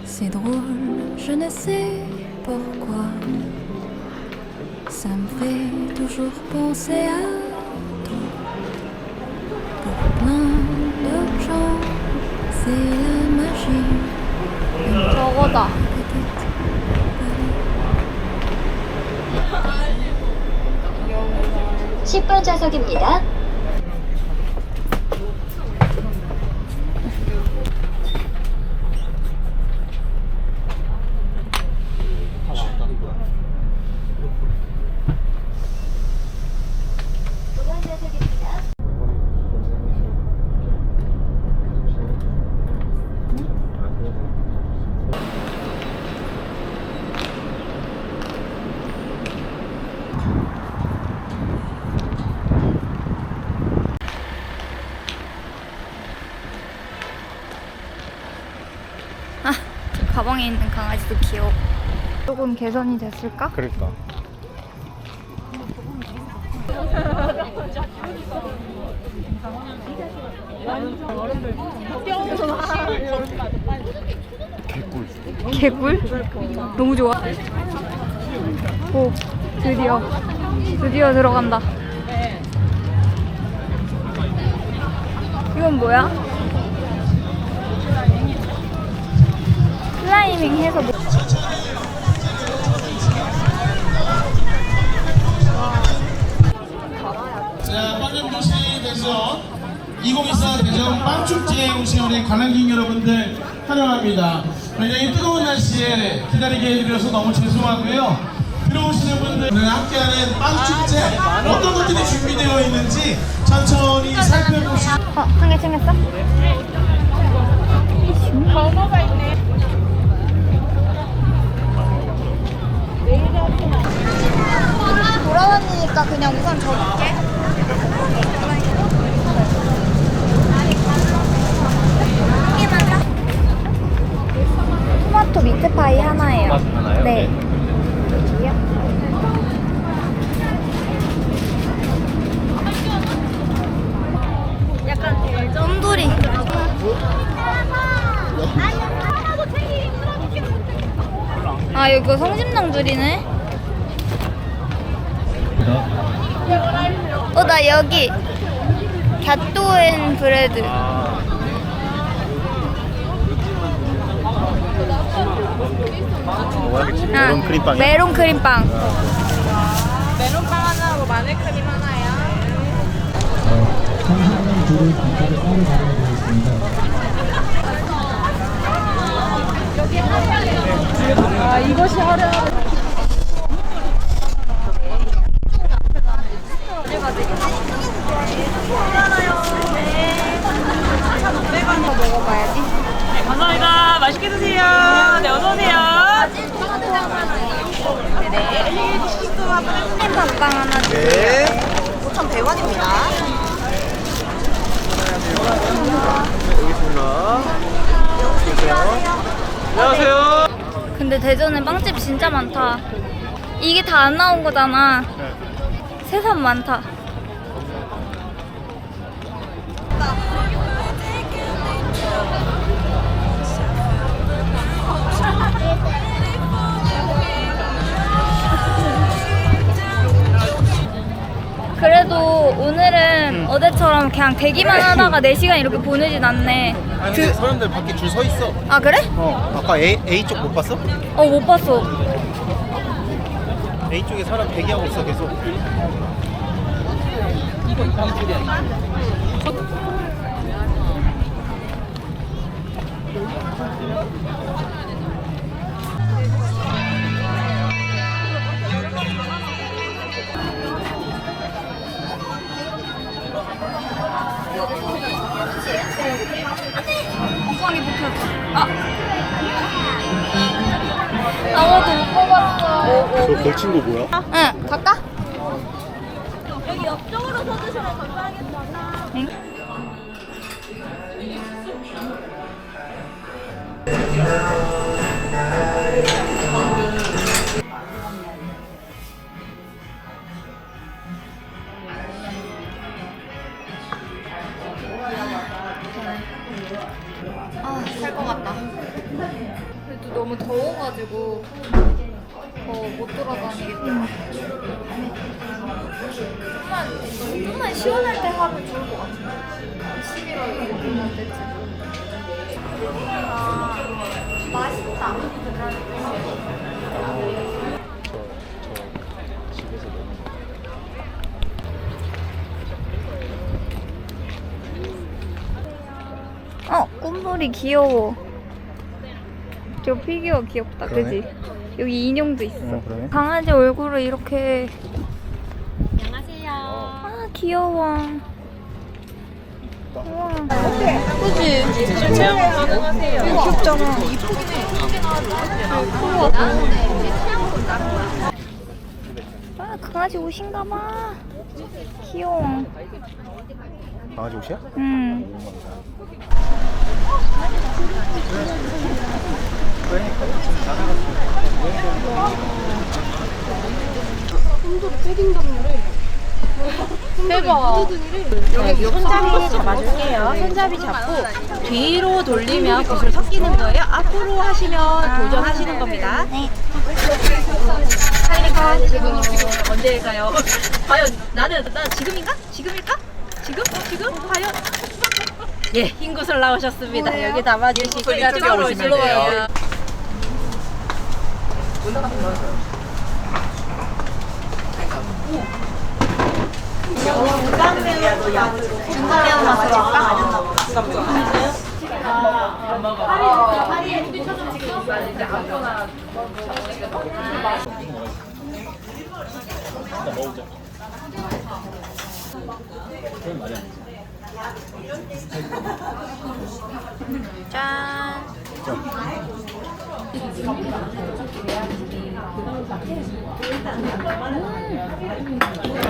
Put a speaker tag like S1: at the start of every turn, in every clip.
S1: C'est drôle, je ne sais pourquoi. Ça me fait toujours penser à toi. Pour plein d'autres gens, c'est la magie.
S2: 저거다.
S3: 10번 좌석입니다.
S2: 저 가방에 있는 강아지도 귀여워. 조금 개선이 됐을까?
S4: 그러니까. 개꿀.
S2: 개꿀? 너무 좋아. 오, 드디어 들어간다. 이건 뭐야? 클라이밍 해서 뭐...
S5: 자, 빵점도시 대전 2024 대전 빵축제에 오신 우리 관람객 여러분들 환영합니다. 굉장히 뜨거운 날씨에 기다리게 해드려서 너무 죄송하고요. 들어오시는 분들 오늘 함께하는 빵축제 어떤 것들이 준비되어 있는지 천천히 살펴보시고
S2: 한 개 챙겼어? 번호가 있네. 돌아다니니까 그냥 우선 적을게. 토마토 미트파이 하나예요.
S4: 토마토 하나요?
S2: 네. 여기요? 약간 쫌돌이. 아, 이거 성심당줄이네. 나 여기 갸또앤 브레드.
S4: 메론 크림빵이요?
S2: 메론 크림빵.
S6: 메론빵 하나하고 마늘 크림 하나요.
S7: 상상의 줄을 단가를 따로 받아야 되겠습니다.
S6: 아, 이것이 화려한.
S2: 먹어봐야지.
S6: 감사합니다. 맛있게 드세요. 네, 어서오세요. 네네.
S2: 햄밥빵 하나 주세요.
S4: 네.
S6: 5,100원입니다.
S4: 여기 있습니다. 안녕하세요.
S2: 근데 대전에 빵집 진짜 많다. 이게 다 안 나온 거잖아. 새삼 많다. 그래도 오늘은 어제처럼 그냥 대기만 하다가 4시간 이렇게 보내진 않네.
S4: 아니 근데 사람들 밖에 줄 서 있어.
S2: 아, 그래?
S4: 아까 A 쪽 못 봤어?
S2: 못 봤어.
S4: A 쪽에 사람 대기하고 있어 계속.
S2: 엉덩이 붙였어. 아무도 못 뽑았어.
S4: 저 걸친 거 뭐야?
S2: 응, 갈까?
S6: 여기 옆쪽으로 서주시면 감사하겠습니다.
S2: 응? 아, 살 것 같다. 그래도 너무 더워가지고 못 돌아다니겠다. 좀만 시원할 때 하면 좋을 것 같아. 11월 이럴 때쯤. 아, 맛있다.
S4: 집에서 먹는
S2: 꿈돌이 귀여워. 저 피규어 귀엽다,
S4: 그러네.
S2: 그지? 여기 인형도 있어.
S4: 그러네.
S2: 강아지 얼굴을 이렇게. 안녕하세요. 아, 귀여워. 우와. 그지?
S6: 지금 체험 가능하세요.
S2: 귀엽잖아. 이쁘긴 해. 아, 강아지 옷인가 봐. 귀여워.
S4: 강아지 옷이야?
S2: 응. 대박.
S8: 여기 손잡이 잡아줄게요. 손잡이 잡고 뒤로 돌리면 붓을 섞이는 거예요. 앞으로 하시면 도전하시는 겁니다.
S2: 네.
S8: 빨리 가. 지금 언제 가요? 과연 나 지금인가? 지금일까? 지금? 과연? 예, 흰 구슬 나오셨습니다. 여기 담아주시고 이쪽으로 오시면 돼요.
S2: 중간면 맛으로 할까? 짠.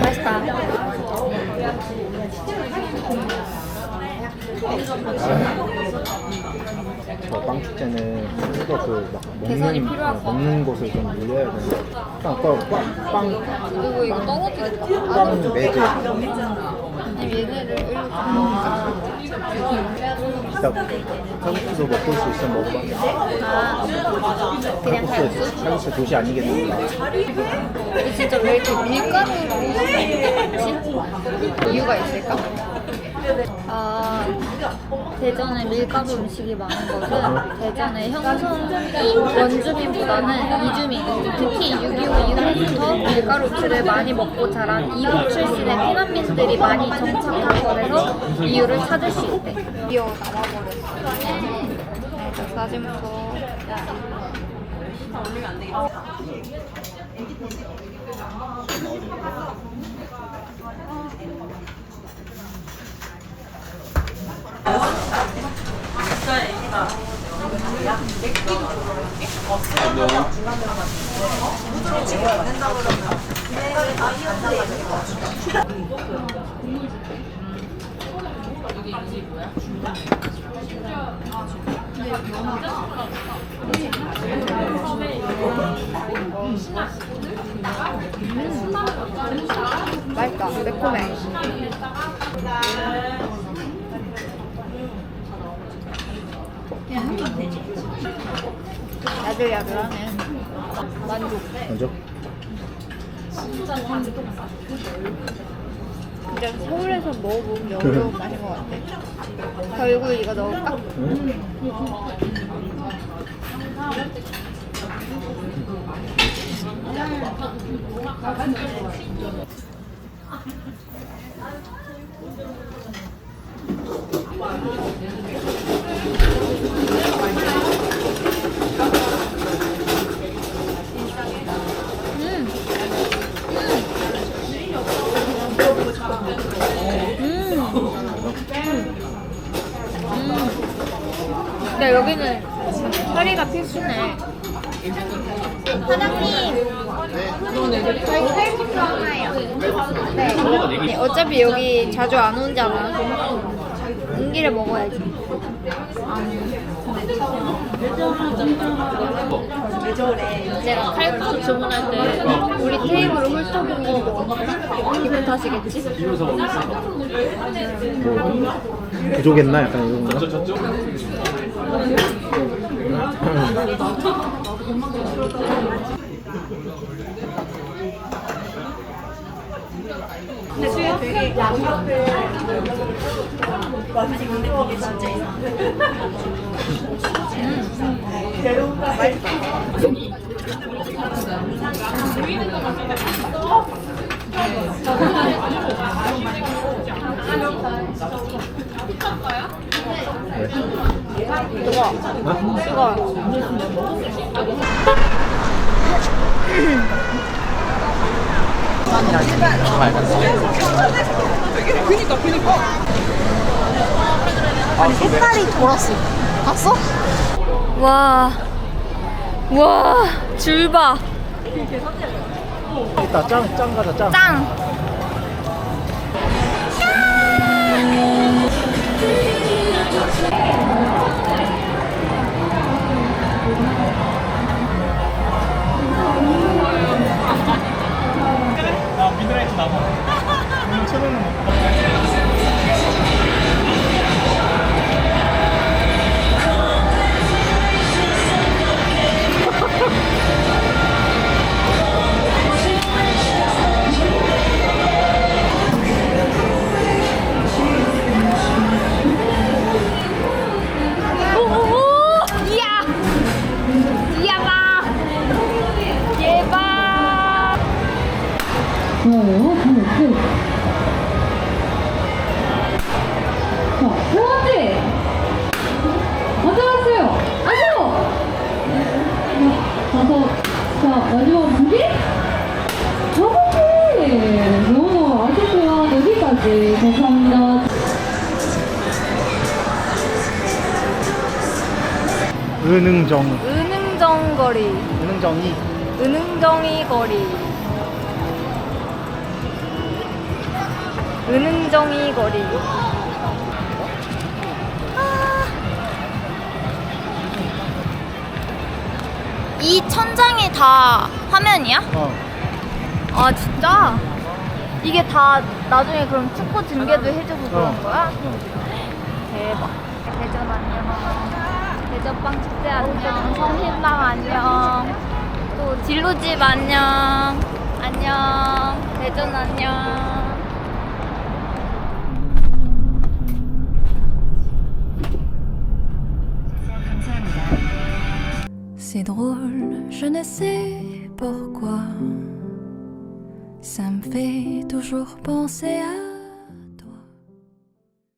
S2: 맛있다.
S4: 저 빵 축제는 좀더 막
S2: 개선이 필요할 것 같아.
S4: 먹는 곳을 좀 늘려야 되는데 빵
S2: 이거 떨어지겠다.
S4: 빵 매제
S2: 얘네를 일로
S4: 칼국수 먹을 수 있으면 먹어봐.
S2: 그냥 칼국수?
S4: 칼국수 도시 아니겠습니까?
S2: 근데 진짜 왜 이렇게 밀가루로 했지? 이유가 있을까? 아, 대전에 밀가루 음식이 많은 것은 대전의 형성이 원주민보다는 이주민, 특히 6.25 이후부터 밀가루틀을 많이 먹고 자란 이북 출신의 피난민들이 많이 정착한 거라서 이유를 찾을 수 있대. 드디어 남아버렸어. 네, 저 사진부터. 맛있다. 매콤해. 야들야들하네. 만족.
S4: 먼저
S2: 진짜 서울에서 먹어보기 어려운 맛인 것 같아. 결국 이거 넣을까? 근데 여기는 커리가 필수네. 사장님, 저희 칼국수 하나요. 네, 어차피 여기 자주 안 오잖아. 온 길에 먹어야지. 내가 칼국수 주문할 때 우리 테이블을 훑어본 거고 기분 탓이겠지?
S4: 부족했나 약간 이런 거.
S2: 와, 와, 줄 봐.
S4: 이따 짱 가자 짱.
S2: 짱.
S5: 미드라이트 나무.
S2: 이야! 이야다! 예바!
S9: 좋아요. 잘했고. 자, 호환지! 안녕하세요. 안녕! 자, 마지막 무기? 저번에 너무 아쉽고요. 여기까지. 감사합니다.
S4: 은흥정.
S2: 은흥정 거리.
S4: 은흥정이.
S2: 은흥정이 거리. 은흥정이 거리. 이 천장이 다 화면이야? 아 진짜? 이게 다 나중에 그럼 축구 중계도 해주고 그런 거야? 대박. 대전 안녕. 대전빵 축제 안녕. 성신당 안녕. 또 진로집 안녕. 안녕. 대전 안녕.
S1: C'est drôle, je ne sais pourquoi. Ça me fait toujours penser à